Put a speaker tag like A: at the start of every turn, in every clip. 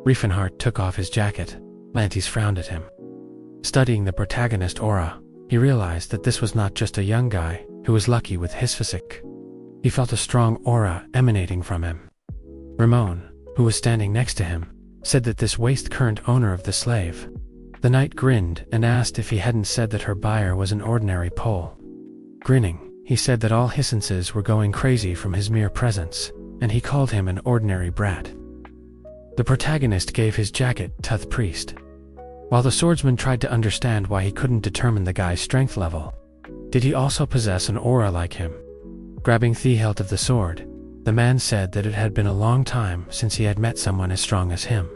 A: Riefenhardt took off his jacket. Lantis frowned at him. Studying the protagonist aura, he realized that this was not just a young guy who was lucky with his physique. He felt a strong aura emanating from him. Ramon, who was standing next to him, said that this waist-current owner of the slave. The knight grinned and asked if he hadn't said that her buyer was an ordinary Pole. Grinning, he said that all Hissenses were going crazy from his mere presence, and he called him an ordinary brat. The protagonist gave his jacket to the priest. While the swordsman tried to understand why he couldn't determine the guy's strength level, did he also possess an aura like him? Grabbing the hilt of the sword, the man said that it had been a long time since he had met someone as strong as him.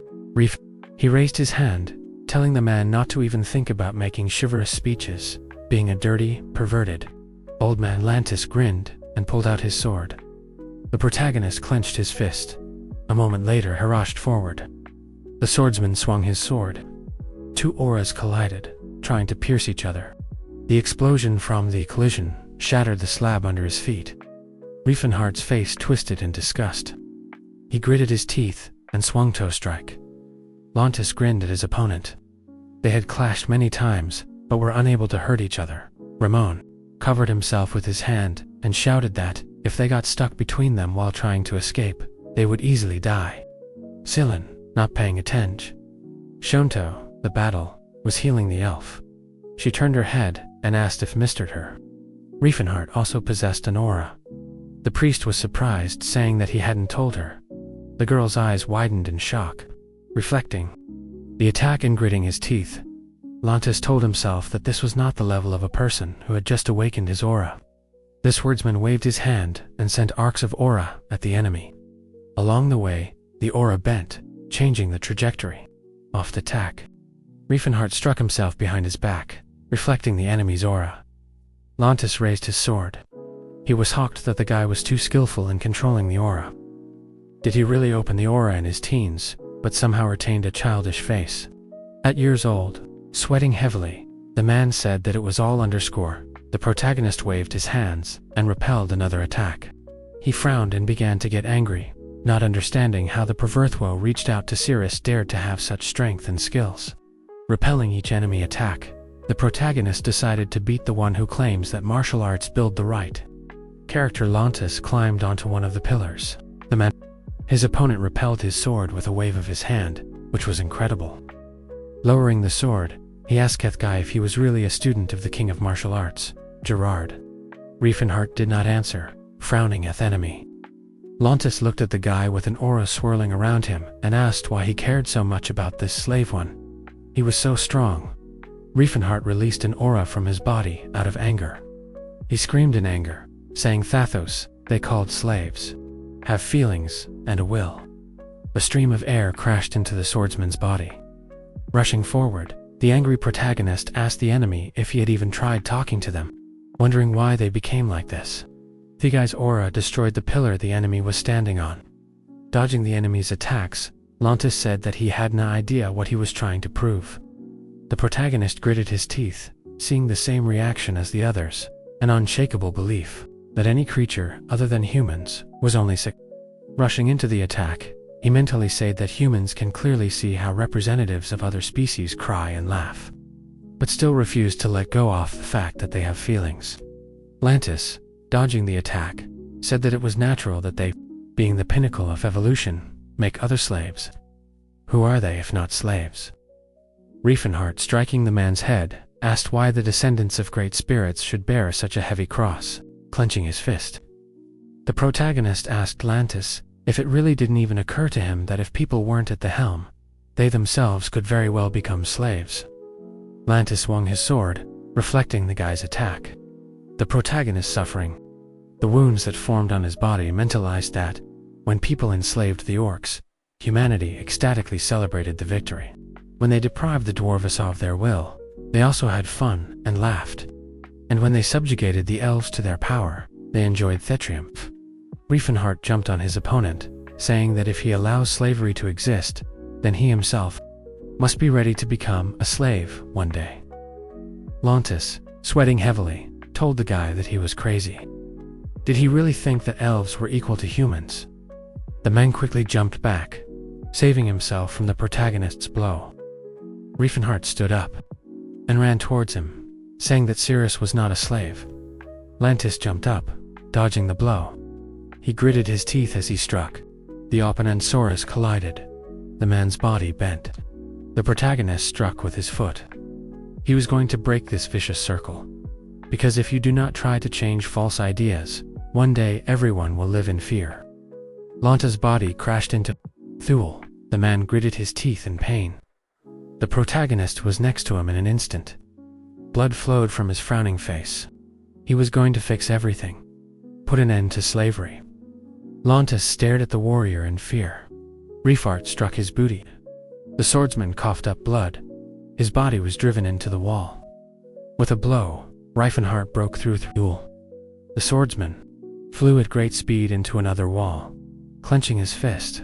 A: He raised his hand, telling the man not to even think about making chivalrous speeches, being a dirty, perverted. Old man Lantis grinned and pulled out his sword. The protagonist clenched his fist. A moment later, he rushed forward. The swordsman swung his sword. Two auras collided, trying to pierce each other. The explosion from the collision shattered the slab under his feet. Riefenhardt's face twisted in disgust. He gritted his teeth and swung toe strike. Lantis grinned at his opponent. They had clashed many times, but were unable to hurt each other. Ramon covered himself with his hand and shouted that, if they got stuck between them while trying to escape, they would easily die. Silen, not paying attention. Shonto, the battle, was healing the elf. She turned her head and asked if misted her. Riefenhardt also possessed an aura. The priest was surprised, saying that he hadn't told her. The girl's eyes widened in shock. Reflecting the attack and gritting his teeth, Lantis told himself that this was not the level of a person who had just awakened his aura. The swordsman waved his hand and sent arcs of aura at the enemy. Along the way, the aura bent, changing the trajectory. Off the tack, Riefenhardt struck himself behind his back, reflecting the enemy's aura. Lantis raised his sword. He was shocked that the guy was too skillful in controlling the aura. Did he really open the aura in his teens, but somehow retained a childish face? At years old, sweating heavily, the man said that it was all underscore. The protagonist waved his hands and repelled another attack. He frowned and began to get angry, not understanding how the Perverthwo reached out to Cirrus dared to have such strength and skills. Repelling each enemy attack, the protagonist decided to beat the one who claims that martial arts build the right. Character Lantis climbed onto one of the pillars. His opponent repelled his sword with a wave of his hand, which was incredible. Lowering the sword, he asked Kethguy if he was really a student of the king of martial arts, Gerard. Riefenhardt did not answer, frowning at the enemy. Lantis looked at the guy with an aura swirling around him and asked why he cared so much about this slave one. He was so strong. Riefenhardt released an aura from his body out of anger. He screamed in anger, saying Thathos, they called slaves, have feelings and a will. A stream of air crashed into the swordsman's body. Rushing forward, the angry protagonist asked the enemy if he had even tried talking to them, wondering why they became like this. The guy's aura destroyed the pillar the enemy was standing on. Dodging the enemy's attacks, Lantis said that he had no idea what he was trying to prove. The protagonist gritted his teeth, seeing the same reaction as the others, an unshakable belief that any creature other than humans was only sick. Rushing into the attack, he mentally said that humans can clearly see how representatives of other species cry and laugh, but still refused to let go of the fact that they have feelings. Lantis, dodging the attack, said that it was natural that they, being the pinnacle of evolution, make other slaves. Who are they if not slaves? Riefenhardt, striking the man's head, asked why the descendants of great spirits should bear such a heavy cross, clenching his fist. The protagonist asked Lantis if it really didn't even occur to him that if people weren't at the helm, they themselves could very well become slaves. Lantis swung his sword, reflecting the guy's attack. The protagonist suffering. The wounds that formed on his body mentalized that, when people enslaved the orcs, humanity ecstatically celebrated the victory. When they deprived the dwarves of their will, they also had fun and laughed. And when they subjugated the elves to their power, they enjoyed the triumph. Riefenhardt jumped on his opponent, saying that if he allows slavery to exist, then he himself must be ready to become a slave one day. Lantis, sweating heavily, told the guy that he was crazy. Did he really think that elves were equal to humans? The man quickly jumped back. saving himself from the protagonist's blow. Riefenhardt stood up and ran towards him, saying that Cirrus was not a slave. Lantis jumped up, dodging the blow. He gritted his teeth as he struck. The Opponensaurus collided. The man's body bent. The protagonist struck with his foot. He was going to break this vicious circle. Because if you do not try to change false ideas, one day everyone will live in fear. Lanta's body crashed into Thule. The man gritted his teeth in pain. The protagonist was next to him in an instant. Blood flowed from his frowning face. He was going to fix everything, put an end to slavery. Lantis stared at the warrior in fear. Riefenhardt struck his booty. The swordsman coughed up blood. His body was driven into the wall. With a blow, Riefenhardt broke through Thule. The swordsman flew at great speed into another wall, clenching his fist.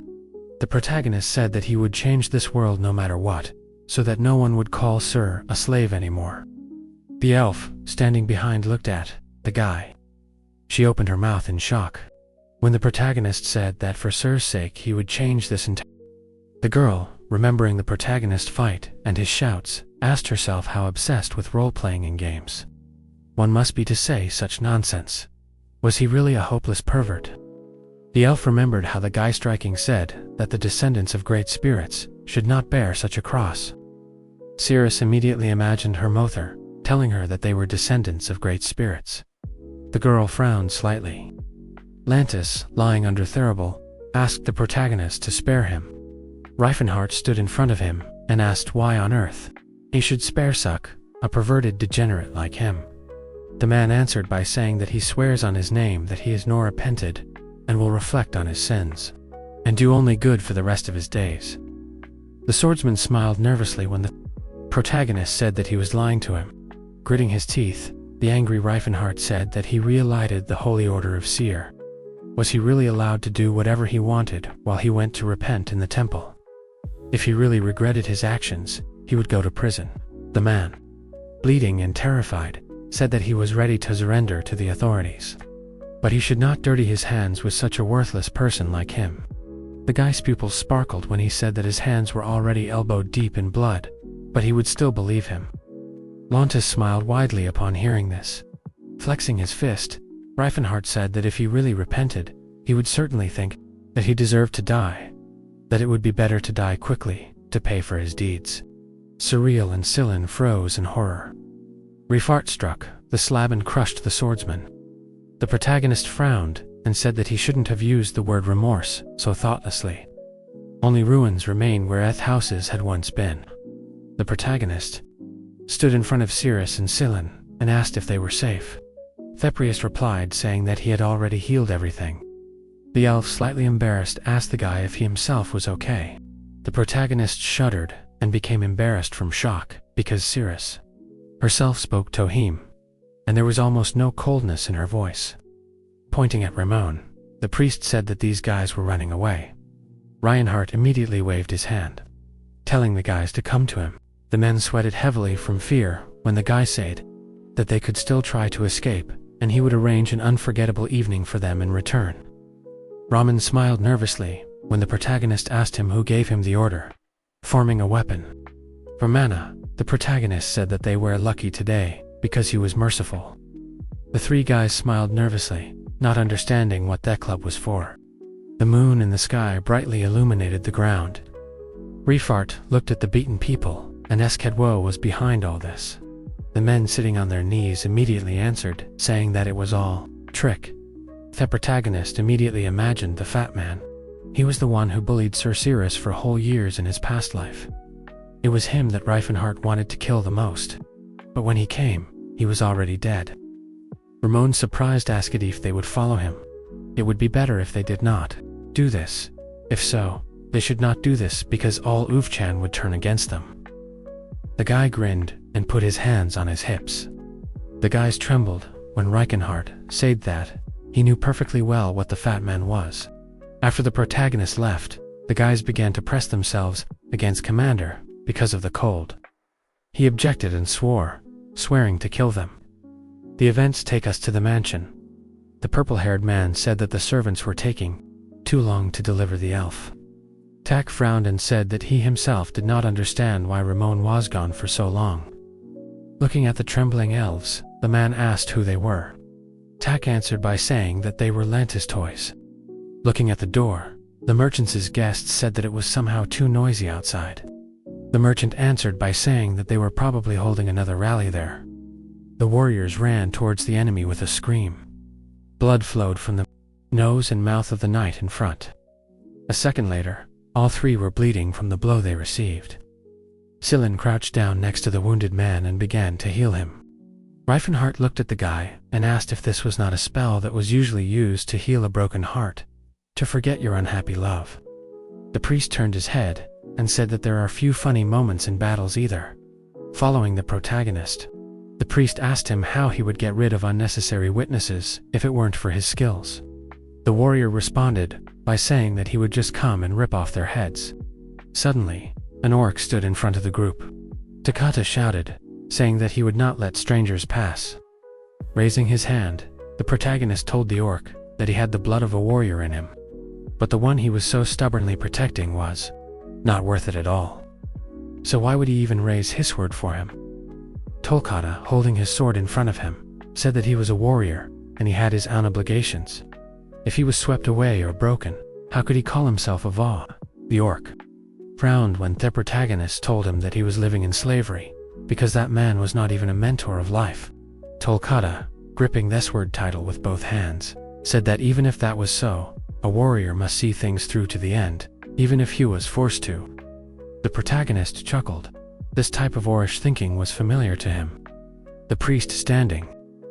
A: The protagonist said that he would change this world no matter what, so that no one would call Sir a slave anymore. The elf, standing behind, looked at the guy. She opened her mouth in shock when the protagonist said that for Sir's sake he would change this entire. The girl, remembering the protagonist fight and his shouts, asked herself how obsessed with role-playing in games one must be to say such nonsense. Was he really a hopeless pervert? The elf remembered how the guy striking said that the descendants of great spirits should not bear such a cross. Cirrus immediately imagined her mother telling her that they were descendants of great spirits. The girl frowned slightly. Lantis, lying under Thurible, asked the protagonist to spare him. Riefenhardt stood in front of him and asked why on earth he should spare Suck, a perverted degenerate like him. The man answered by saying that he swears on his name that he is nor repented and will reflect on his sins and do only good for the rest of his days. The swordsman smiled nervously when the protagonist said that he was lying to him. Gritting his teeth, the angry Riefenhardt said that he relighted the Holy Order of Seer. Was he really allowed to do whatever he wanted while he went to repent in the temple? If he really regretted his actions, he would go to prison. The man, bleeding and terrified, said that he was ready to surrender to the authorities. But he should not dirty his hands with such a worthless person like him. The guy's pupils sparkled when he said that his hands were already elbow deep in blood, but he would still believe him. Lantis smiled widely upon hearing this. Flexing his fist, Riefenhardt said that if he really repented, he would certainly think that he deserved to die, that it would be better to die quickly to pay for his deeds. Surreal and Sillin froze in horror. Riefenhardt struck the slab and crushed the swordsman. The protagonist frowned and said that he shouldn't have used the word remorse so thoughtlessly. Only ruins remain where houses had once been. The protagonist stood in front of Cirrus and Sillin and asked if they were safe. Theprius replied saying that he had already healed everything. The elf, slightly embarrassed, asked the guy if he himself was okay. The protagonist shuddered and became embarrassed from shock because Cirrus herself spoke Tohim, and there was almost no coldness in her voice. Pointing at Ramon, the priest said that these guys were running away. Riefenhardt immediately waved his hand, telling the guys to come to him. The men sweated heavily from fear when the guy said that they could still try to escape, and he would arrange an unforgettable evening for them in return. Ramen smiled nervously when the protagonist asked him who gave him the order, forming a weapon. For mana, the protagonist said that they were lucky today because he was merciful. The three guys smiled nervously, not understanding what that club was for. The moon in the sky brightly illuminated the ground. Riefenhardt looked at the beaten people and asked what was behind all this. The men sitting on their knees immediately answered, saying that it was all trick. The protagonist immediately imagined the fat man. He was the one who bullied Sir Cirrus for whole years in his past life. It was him that Riefenhardt wanted to kill the most. But when he came, he was already dead. Ramon, surprised, asked if they would follow him. It would be better if they did not do this. If so, they should not do this because all Ufchan would turn against them. The guy grinned and put his hands on his hips. The guys trembled when Riefenhardt said that he knew perfectly well what the fat man was. After the protagonist left, the guys began to press themselves against Commander because of the cold. He objected and swore, swearing to kill them. The events take us to the mansion. The purple-haired man said that the servants were taking too long to deliver the elf. Tak frowned and said that he himself did not understand why Ramon was gone for so long. Looking at the trembling elves, the man asked who they were. Tak answered by saying that they were Lantis toys. Looking at the door, the merchant's guests said that it was somehow too noisy outside. The merchant answered by saying that they were probably holding another rally there. The warriors ran towards the enemy with a scream. Blood flowed from the nose and mouth of the knight in front. A second later, all three were bleeding from the blow they received. Sillin crouched down next to the wounded man and began to heal him. Reifenhart looked at the guy and asked if this was not a spell that was usually used to heal a broken heart, to forget your unhappy love. The priest turned his head and said that there are few funny moments in battles either. Following the protagonist, the priest asked him how he would get rid of unnecessary witnesses if it weren't for his skills. The warrior responded by saying that he would just come and rip off their heads. Suddenly, an orc stood in front of the group. Takata shouted, saying that he would not let strangers pass. Raising his hand, the protagonist told the orc that he had the blood of a warrior in him, but the one he was so stubbornly protecting was not worth it at all. So why would he even raise his sword for him? Tolkata, holding his sword in front of him, said that he was a warrior and he had his own obligations. If he was swept away or broken, how could he call himself a Va? The orc frowned when the protagonist told him that he was living in slavery, because that man was not even a mentor of life. Tolkata, gripping this word title with both hands, said that even if that was so, a warrior must see things through to the end, even if he was forced to. The protagonist chuckled. This type of Orish thinking was familiar to him. The priest standing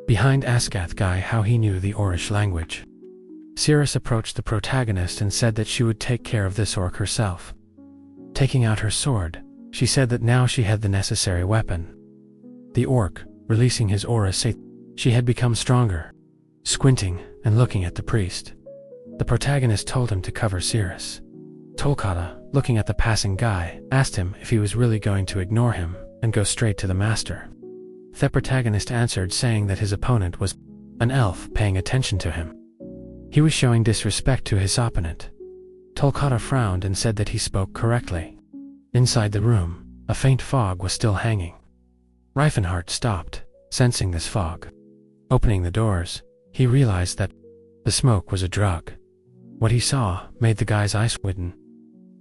A: behind asked the guy how he knew the Orish language. Cirrus approached the protagonist and said that she would take care of this orc herself. Taking out her sword, she said that now she had the necessary weapon. The orc, releasing his aura, said she had become stronger. Squinting and looking at the priest, the protagonist told him to cover Cirrus. Tolkata, looking at the passing guy, asked him if he was really going to ignore him and go straight to the master. The protagonist answered saying that his opponent was an elf paying attention to him. He was showing disrespect to his opponent. Tolkata frowned and said that he spoke correctly. Inside the room, a faint fog was still hanging. Reifenhart stopped, sensing this fog. Opening the doors, he realized that the smoke was a drug. What he saw made the guy's eyes widen.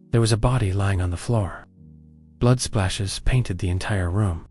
A: There was a body lying on the floor. Blood splashes painted the entire room.